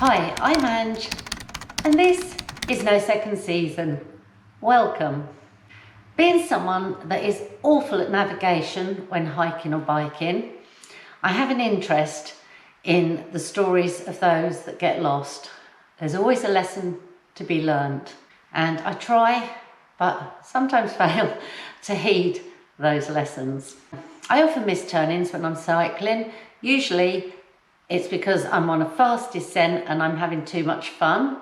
Hi, I'm Ange, and this is No Second Season. Welcome. Being someone that is awful at navigation when hiking or biking, I have an interest in the stories of those that get lost. There's always a lesson to be learned, and I try, but sometimes fail, to heed those lessons. I often miss turn-ins when I'm cycling. Usually it's because I'm on a fast descent and I'm having too much fun.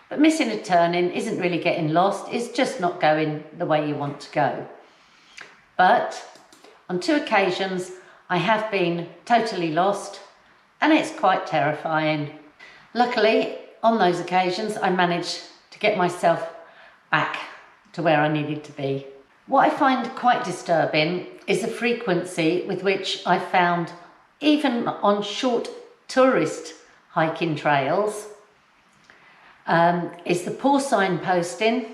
But missing a turn-in isn't really getting lost, it's just not going the way you want to go. But on 2 occasions, I have been totally lost, and it's quite terrifying. Luckily, on those occasions, I managed to get myself back to where I needed to be. What I find quite disturbing is the frequency with which I found, even on short tourist hiking trails, is the poor signposting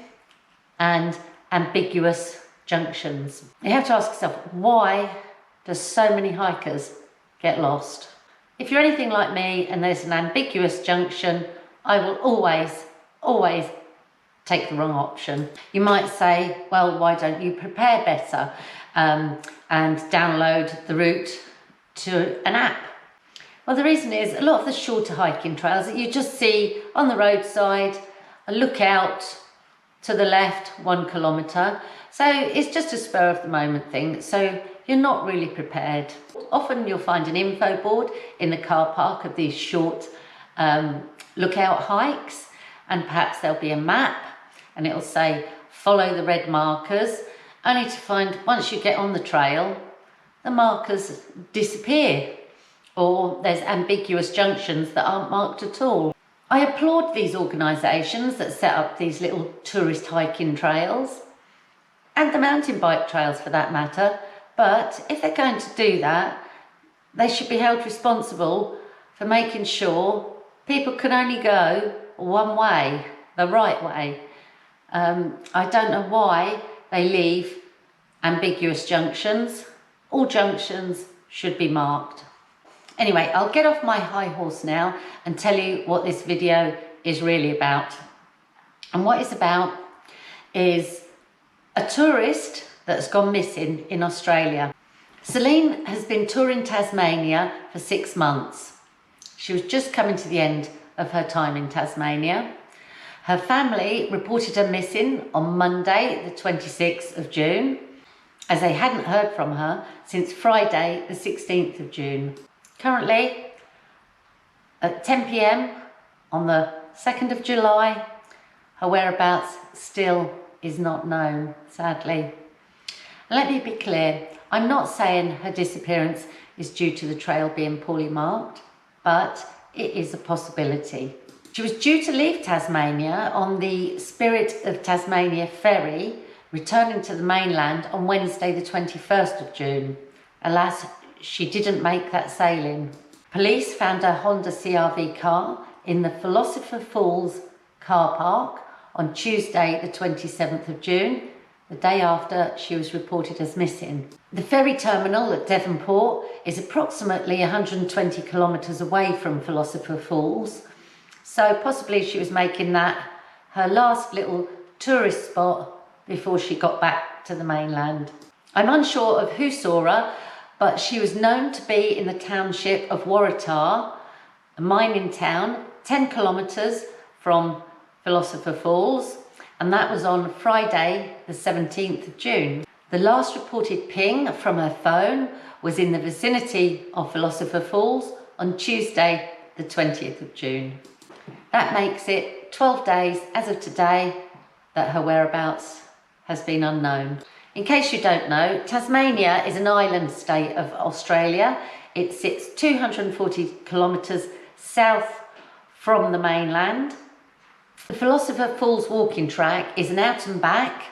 and ambiguous junctions. You have to ask yourself, why do so many hikers get lost? If you're anything like me and there's an ambiguous junction, I will always take the wrong option. You might say, well, why don't you prepare better and download the route to an app? Well, the reason is a lot of the shorter hiking trails that you just see on the roadside, a lookout to the left, 1 kilometre. So it's just a spur of the moment thing. So you're not really prepared. Often you'll find an info board in the car park of these short lookout hikes, and perhaps there'll be a map and it'll say, follow the red markers, only to find once you get on the trail, the markers disappear, or there's ambiguous junctions that aren't marked at all. I applaud these organisations that set up these little tourist hiking trails, and the mountain bike trails for that matter, but if they're going to do that, they should be held responsible for making sure people can only go one way, the right way. I don't know why they leave ambiguous junctions. All junctions should be marked. Anyway, I'll get off my high horse now and tell you what this video is really about. And what it's about is a tourist that's gone missing in Australia. Celine has been touring Tasmania for 6 months. She was just coming to the end of her time in Tasmania. Her family reported her missing on Monday, the 26th of June, as they hadn't heard from her since Friday, the 16th of June. Currently, at 10 p.m. on the 2nd of July, her whereabouts still is not known, sadly. Let me be clear, I'm not saying her disappearance is due to the trail being poorly marked, but it is a possibility. She was due to leave Tasmania on the Spirit of Tasmania ferry, returning to the mainland on Wednesday the 21st of June. Alas, she didn't make that sailing. Police found her Honda CR-V car in the Philosopher Falls car park on Tuesday the 27th of June, the day after she was reported as missing. The ferry terminal at Devonport is approximately 120 kilometres away from Philosopher Falls, so possibly she was making that her last little tourist spot before she got back to the mainland. I'm unsure of who saw her, but she was known to be in the township of Waratah, a mining town 10 kilometres from Philosopher Falls, and that was on Friday the 17th of June. The last reported ping from her phone was in the vicinity of Philosopher Falls on Tuesday the 20th of June. That makes it 12 days as of today that her whereabouts has been unknown. In case you don't know, Tasmania is an island state of Australia. It sits 240 kilometres south from the mainland. The Philosopher Falls walking track is an out and back,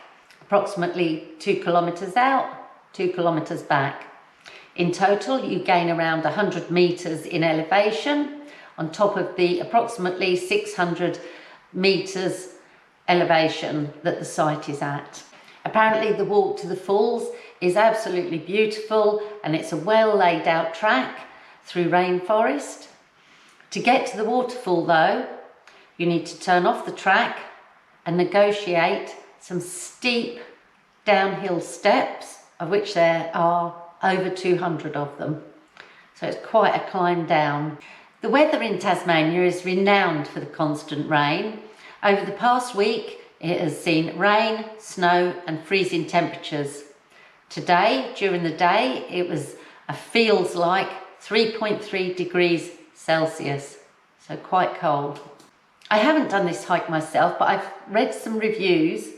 approximately 2 kilometres out, 2 kilometres back. In total, you gain around 100 metres in elevation on top of the approximately 600 metres elevation that the site is at. Apparently the walk to the falls is absolutely beautiful, and it's a well laid out track through rainforest. To get to the waterfall though, you need to turn off the track and negotiate some steep downhill steps, of which there are over 200 of them. So it's quite a climb down. The weather in Tasmania is renowned for the constant rain. Over the past week, it has seen rain, snow and freezing temperatures. Today, during the day, it feels like 3.3 degrees Celsius, so quite cold. I haven't done this hike myself, but I've read some reviews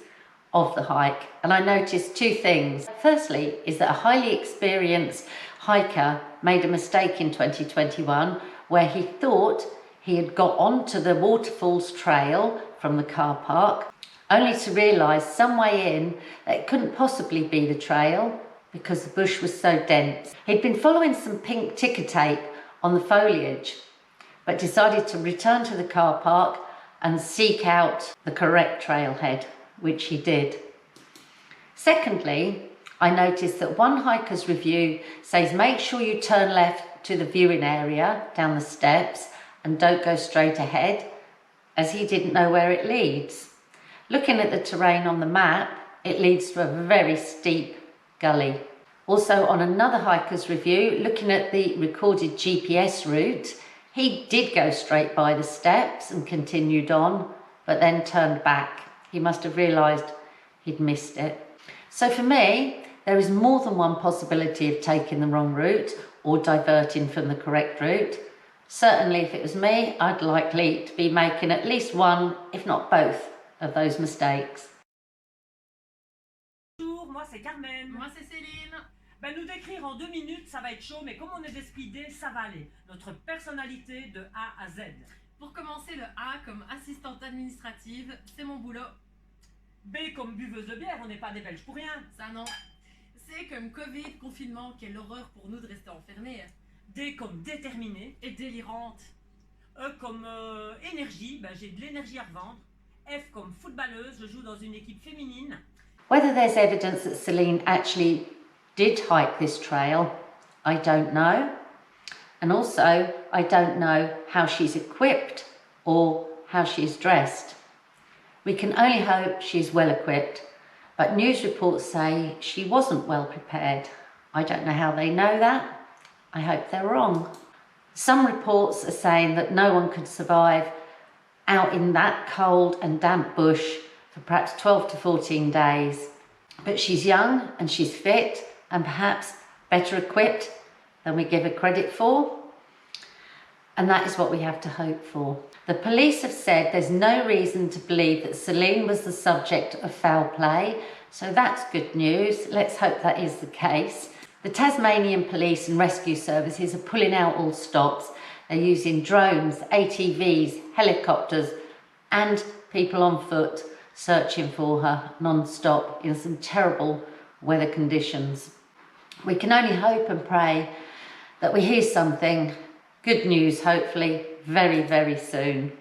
of the hike and I noticed two things. Firstly, is that a highly experienced hiker made a mistake in 2021 where he thought he had got onto the waterfalls trail from the car park, only to realise some way in that it couldn't possibly be the trail because the bush was so dense. He'd been following some pink ticker tape on the foliage, but decided to return to the car park and seek out the correct trailhead, which he did. Secondly, I noticed that one hiker's review says make sure you turn left to the viewing area down the steps and don't go straight ahead, as he didn't know where it leads. Looking at the terrain on the map, it leads to a very steep gully. Also on another hiker's review, looking at the recorded GPS route, he did go straight by the steps and continued on, but then turned back. He must have realised he'd missed it. So for me, there is more than one possibility of taking the wrong route or diverting from the correct route. Certainly if it was me, I'd likely to be making at least one, if not both, of those mistakes. Bonjour, moi c'est Carmen. Moi c'est Céline. Ben, nous décrire en 2 minutes, ça va être chaud, mais comme on est des speedés, ça va aller. Notre personnalité de A à Z. Pour commencer, le A comme assistante administrative, c'est mon boulot. B comme buveuse de bière, on n'est pas des Belges pour rien. Ça non. C comme Covid, confinement, quelle horreur pour nous de rester enfermés. D comme déterminée. Et délirante. E comme énergie, ben, j'ai de l'énergie à revendre. F comme footballeuse, je joue dans une équipe féminine. Whether there's evidence that Celine actually did hike this trail, I don't know. And also, I don't know how she's equipped or how she's dressed. We can only hope she's well equipped, but news reports say she wasn't well prepared. I don't know how they know that. I hope they're wrong. Some reports are saying that no one could survive out in that cold and damp bush for perhaps 12 to 14 days. But she's young and she's fit and perhaps better equipped than we give her credit for. And that is what we have to hope for. The police have said there's no reason to believe that Celine was the subject of foul play, so that's good news. Let's hope that is the case. The Tasmanian Police and Rescue Services are pulling out all stops. They're using drones, ATVs, helicopters and people on foot searching for her non-stop in some terrible weather conditions. We can only hope and pray that we hear something, good news hopefully, very, very soon.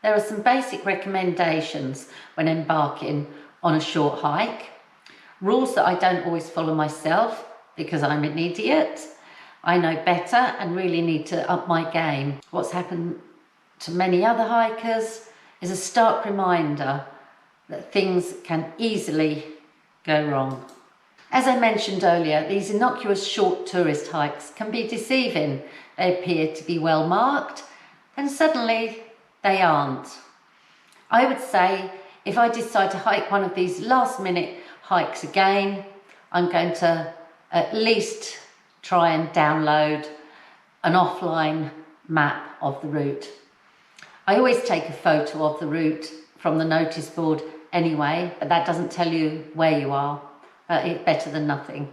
There are some basic recommendations when embarking on a short hike. Rules that I don't always follow myself because I'm an idiot. I know better and really need to up my game. What's happened to many other hikers is a stark reminder that things can easily go wrong. As I mentioned earlier, these innocuous short tourist hikes can be deceiving. They appear to be well marked and suddenly they aren't. I would say if I decide to hike one of these last minute hikes again, I'm going to at least try and download an offline map of the route. I always take a photo of the route from the notice board anyway, but that doesn't tell you where you are, but it's better than nothing.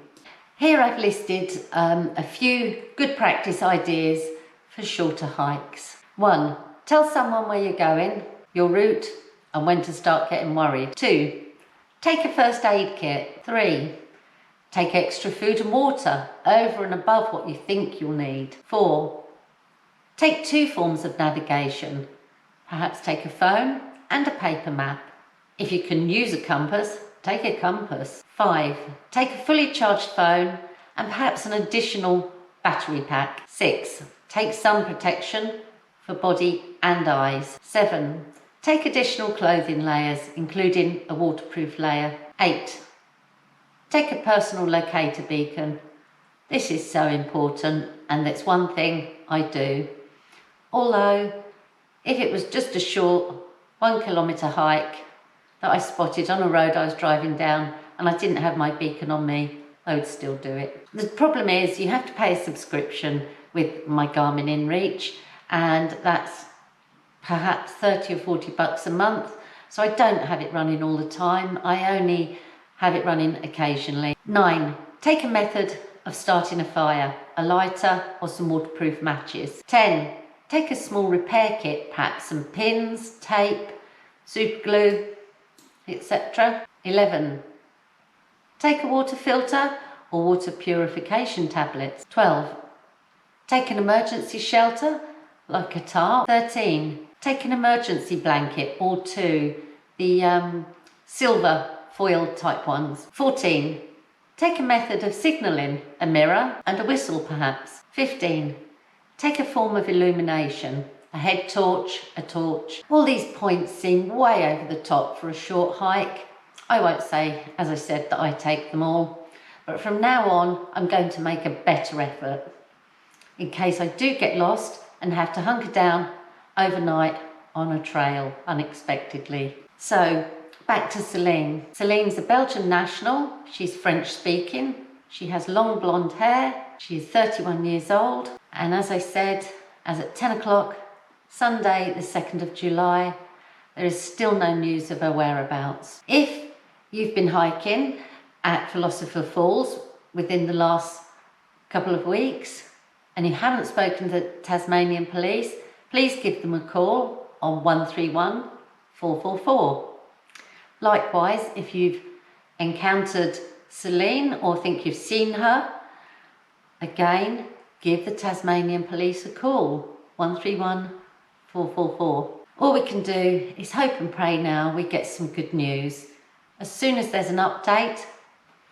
Here I've listed a few good practice ideas for shorter hikes. 1. Tell someone where you're going, your route, and when to start getting worried. 2. Take a first aid kit. 3. Take extra food and water over and above what you think you'll need. 4. Take 2 forms of navigation. Perhaps take a phone and a paper map. If you can use a compass, take a compass. 5. Take a fully charged phone and perhaps an additional battery pack. 6. Take sun protection for body and eyes. 7. Take additional clothing layers, including a waterproof layer. 8. Take a personal locator beacon. This is so important, and it's one thing I do. Although, if it was just a short 1 kilometre hike that I spotted on a road I was driving down and I didn't have my beacon on me, I would still do it. The problem is you have to pay a subscription with my Garmin InReach, and that's perhaps 30 or 40 bucks a month. So I don't have it running all the time. I only have it running occasionally. 9. Take a method of starting a fire, a lighter or some waterproof matches. 10. Take a small repair kit, perhaps some pins, tape, super glue, etc. 11. Take a water filter or water purification tablets. 12. Take an emergency shelter, like a tarp. 13. Take an emergency blanket or 2, the silver foil type ones. 14. Take a method of signalling, a mirror and a whistle perhaps. 15. Take a form of illumination, a head torch, a torch. All these points seem way over the top for a short hike. I won't say, as I said, that I take them all, but from now on I'm going to make a better effort in case I do get lost and have to hunker down overnight on a trail unexpectedly. So back to Celine. Celine's a Belgian national. She's French speaking. She has long blonde hair. She's 31 years old. And as I said, as at 10 o'clock, Sunday the 2nd of July, there is still no news of her whereabouts. If you've been hiking at Philosopher Falls within the last couple of weeks and you haven't spoken to the Tasmanian police, please give them a call on 131 444. Likewise, if you've encountered Celine or think you've seen her, again, give the Tasmanian police a call, 131 444. All we can do is hope and pray now we get some good news. As soon as there's an update,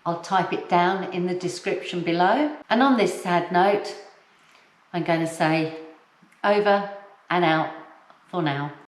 I'll type it down in the description below. And on this sad note, I'm going to say over and out for now.